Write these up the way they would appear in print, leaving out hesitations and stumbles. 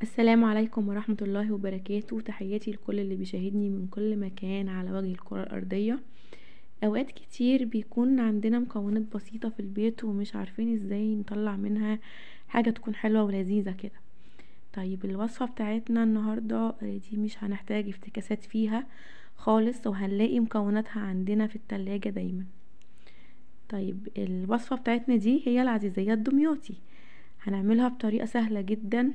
السلام عليكم ورحمة الله وبركاته. تحياتي لكل اللي بيشاهدني من كل مكان على وجه الكرة الأرضية. أوقات كتير بيكون عندنا مكونات بسيطة في البيت ومش عارفين ازاي نطلع منها حاجة تكون حلوة ولذيذة كده. طيب الوصفة بتاعتنا النهاردة دي مش هنحتاج افتكاسات فيها خالص، وهنلاقي مكوناتها عندنا في التلاجة دايما. طيب الوصفة بتاعتنا دي هي العزيزية الدمياطي. هنعملها بطريقة سهلة جدا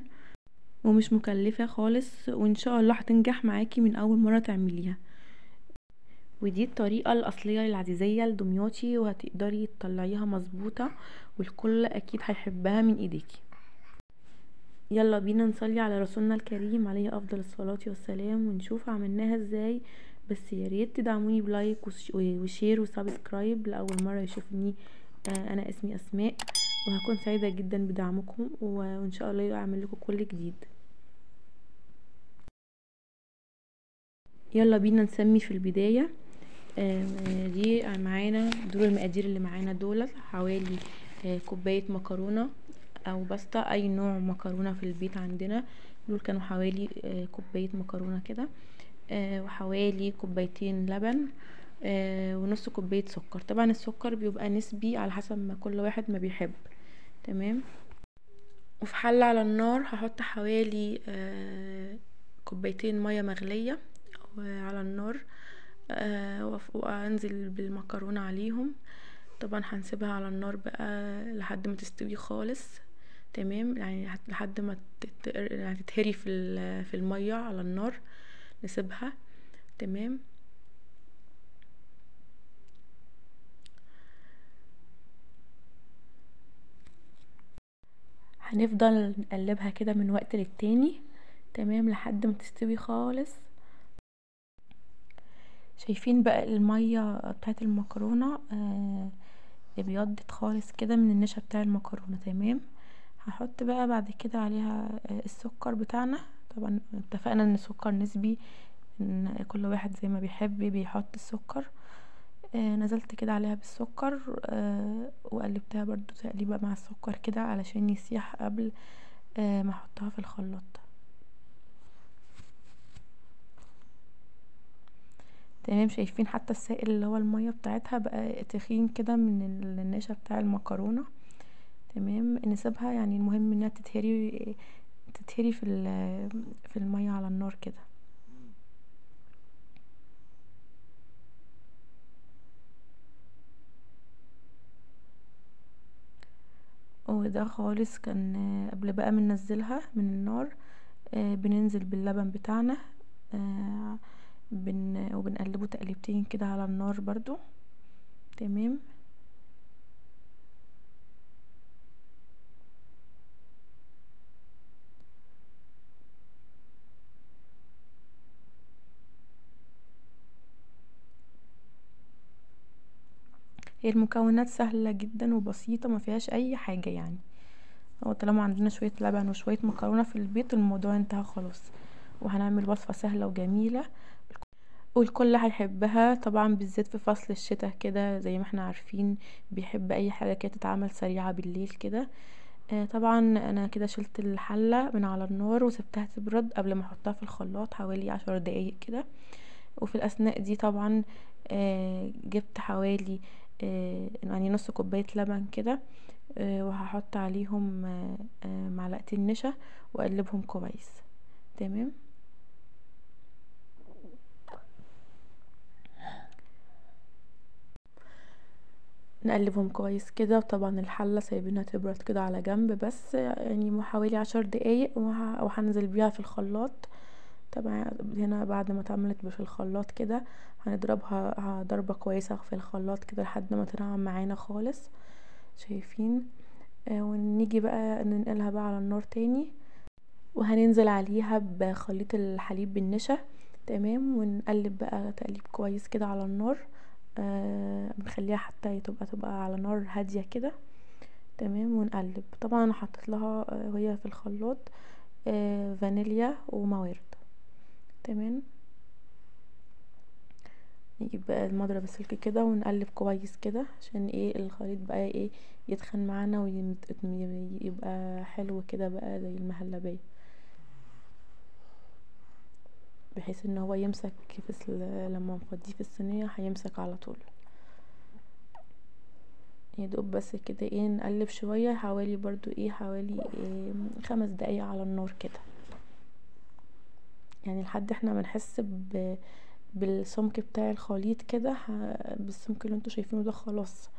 ومش مكلفة خالص، وان شاء الله هتنجح معاكي من اول مرة تعمليها. ودي الطريقة الاصلية للعزيزية الدمياطي، وهتقدري تطلعيها مظبوطة والكل اكيد هيحبها من ايديكي. يلا بينا نصلي على رسولنا الكريم عليه افضل الصلاة والسلام ونشوف عملناها ازاي. بس يا ريت تدعموني بلايك وشير وسبسكرايب لاول مرة يشوفني. انا اسمي اسماء، وهكون سعيدة جدا بدعمكم، وان شاء الله اعمل لكم كل جديد. يلا بينا نسمي في البداية. دي معانا دول المقادير اللي معانا دول حوالي كوباية مكرونة او باستا، اي نوع مكرونة في البيت عندنا. دول كانوا حوالي كوباية مكرونة كده، وحوالي كوبايتين لبن، ونص كوباية سكر. طبعا السكر بيبقى نسبي على حسب ما كل واحد ما بيحب. تمام. وفي حلة على النار هحط حوالي كوبايتين مية مغلية على النار، وانزل بالمكرونة عليهم. طبعا هنسيبها على النار بقى لحد ما تستوي خالص. تمام، يعني لحد ما يعني تتهري في المية على النار نسيبها. تمام. هنفضل نقلبها كده من وقت للتاني. تمام، لحد ما تستوي خالص. شايفين بقى المية بتاعت المكرونة ابيضت خالص كده من النشا بتاع المكرونة. تمام. هحط بقى بعد كده عليها السكر بتاعنا. طبعا اتفقنا ان السكر نسبي، ان كل واحد زي ما بيحب بيحط السكر. نزلت كده عليها بالسكر، وقلبتها برضو تقليبه مع السكر كده علشان يسيح قبل ما احطها في الخلاط. تمام، شايفين حتى السائل اللي هو المية بتاعتها بقى تخين كده من النشا بتاع المكرونة. تمام، نسيبها يعني المهم انها تتهري في المية على النار كده. وده خالص كان قبل بقى ما ننزلها من النار. بننزل باللبن بتاعنا، وبنقلبه تقليبتين كده على النار برضو. تمام. هي المكونات سهلة جدا وبسيطة، ما فيهاش اي حاجة يعني. هو طالما عندنا شوية لبن وشوية مكرونة في البيت الموضوع انتهى خلاص. وهنعمل وصفة سهلة وجميلة والكل هيحبها طبعا، بالذات في فصل الشتاء كده زي ما احنا عارفين بيحب اي حاجة كده تتعمل سريعة بالليل كده. طبعا انا كده شلت الحلة من على النار وسبتها تبرد قبل ما احطها في الخلاط حوالي 10 دقايق كده. وفي الاثناء دي طبعا جبت حوالي يعني نص كوباية لبن كده، وهحط عليهم معلقتين نشا واقلبهم كويس. تمام. نقلبهم كويس كده، وطبعا الحلة سايبينها تبرد كده على جنب بس يعني حوالي 10 دقايق، وهنزل بيها في الخلاط. طبعا هنا بعد ما اتعملت في الخلاط كده هنضربها ضربة كويسة في الخلاط كده لحد ما تنعم معانا خالص. شايفين؟ ونيجي بقى ننقلها بقى على النار تاني، وهننزل عليها بخليط الحليب بالنشا. تمام، ونقلب بقى تقليب كويس كده على النار. بنخليها حتى تبقى على نار هادية كده. تمام، ونقلب. طبعا انا حطيت لها وهي في الخلاط فانيليا وموارد. تمام. نجيب بقى المضرب السلك كده ونقلب كويس كده عشان ايه الخليط بقى ايه يتخن معانا ويبقى حلو كده بقى زي المهلبية. بحيث ان هو يمسك لما نفضيه في الصينيه هيمسك على طول. يدوب بس كده ايه نقلب شويه حوالي برضو حوالي 5 دقايق على النار كده، يعني لحد احنا ما نحس بالسمك بتاع الخليط كده، بالسمك اللي انتوا شايفينه ده خلاص.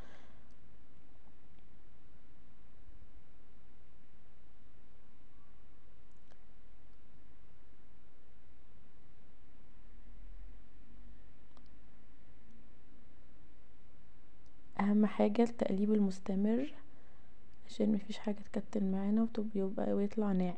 اهم حاجه التقليب المستمر عشان مفيش حاجه تكتل معانا ويطلع ناعم.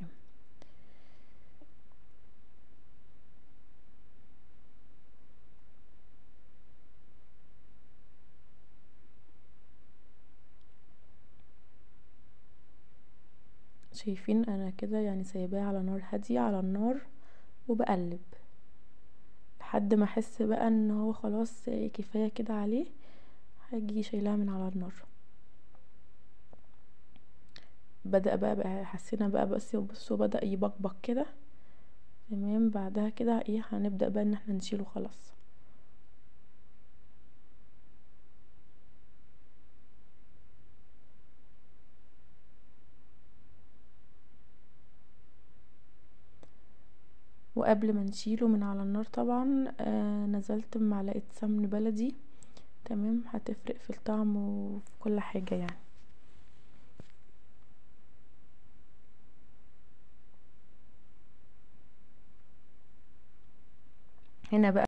شايفين انا كده يعني سايباه على نار هاديه على النار وبقلب لحد ما احس بقى ان هو خلاص كفايه كده عليه، هاجي شايلها من على النار. بدأ بقى حسينا بقى بصوا بدأ يبقبق كده، تمام. بعدها كده هنبدأ بقى ان احنا نشيله خلاص. وقبل ما نشيله من على النار طبعا نزلت بمعلقه سمن بلدي، تمام، هتفرق في الطعم وفي كل حاجه يعني. هنا بقى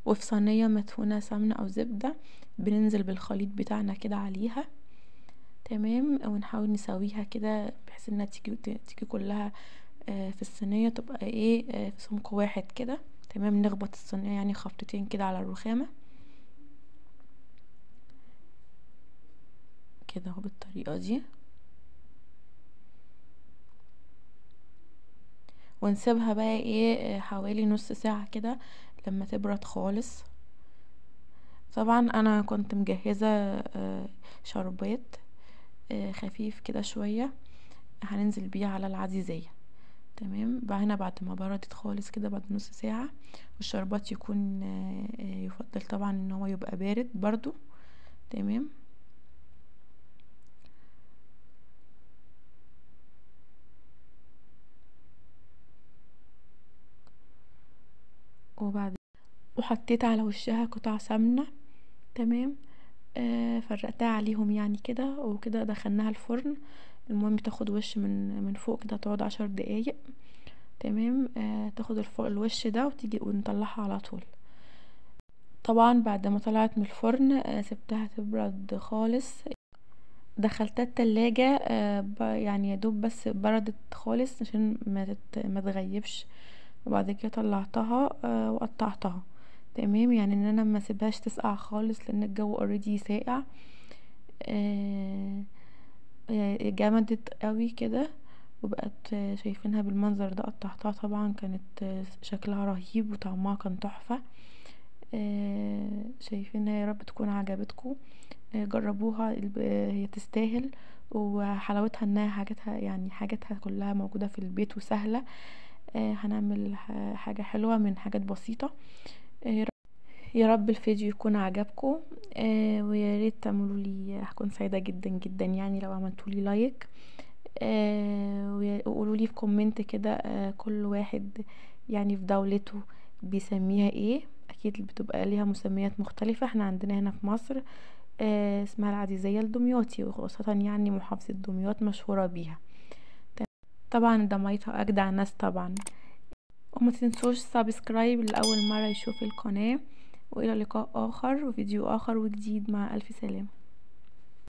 وفي صينيه مدهونه سمنه او زبده بننزل بالخليط بتاعنا كده عليها، تمام، ونحاول نسويها كده بحيث انها تيجي كلها في الصينيه، تبقى في سمك واحد كده، تمام. نخبط الصينيه يعني خبطتين كده على الرخامه كده اهو بالطريقه دي، ونسيبها بقى حوالي نص ساعه كده لما تبرد خالص. طبعا انا كنت مجهزه شربات خفيف كده شويه هننزل بيه على العزيزيه، تمام. هنا بعد ما بردت خالص كده بعد نص ساعه، والشربات يكون يفضل طبعا ان هو يبقى بارد برضو، تمام. وحطيت على وشها قطع سمنه، تمام. فرقتها عليهم يعني كده، وكده دخلناها الفرن. المهم تاخد وش من فوق كده، تقعد 10 دقايق، تمام. تاخد الوش ده وتيجي ونطلعها على طول. طبعا بعد ما طلعت من الفرن سبتها تبرد خالص، دخلتها التلاجة يعني يدوب بس بردت خالص عشان ما تغيبش. وبعد كده طلعتها وقطعتها، تمام. يعني ان انا ما سيبهاش تسقع خالص لان الجو اوريدي ساقع. جمدت قوي كده وبقت شايفينها بالمنظر ده. قطعتها طبعا كانت شكلها رهيب وطعمها كان تحفة. شايفينها، يا رب تكون عجبتكم. جربوها، هي تستاهل. وحلاوتها انها حاجاتها كلها موجودة في البيت وسهلة. هنعمل حاجة حلوة من حاجات بسيطة. يا رب الفيديو يكون عجبكم. ويا ريت تعملوا لي، هكون سعيدة جدا جدا يعني لو عملتوا لي لايك. وقولوا لي في كومنت كده كل واحد يعني في دولته بيسميها ايه. اكيد بتبقى ليها مسميات مختلفة. احنا عندنا هنا في مصر اسمها العزيزية الدمياطي، وخاصة يعني محافظة دمياط مشهورة بيها. طبعا دمياطها اجدع ناس طبعا. وما تنسوش سبسكرايب لأول مرة يشوف القناة. وإلى لقاء آخر وفيديو آخر وجديد، مع ألف سلامة.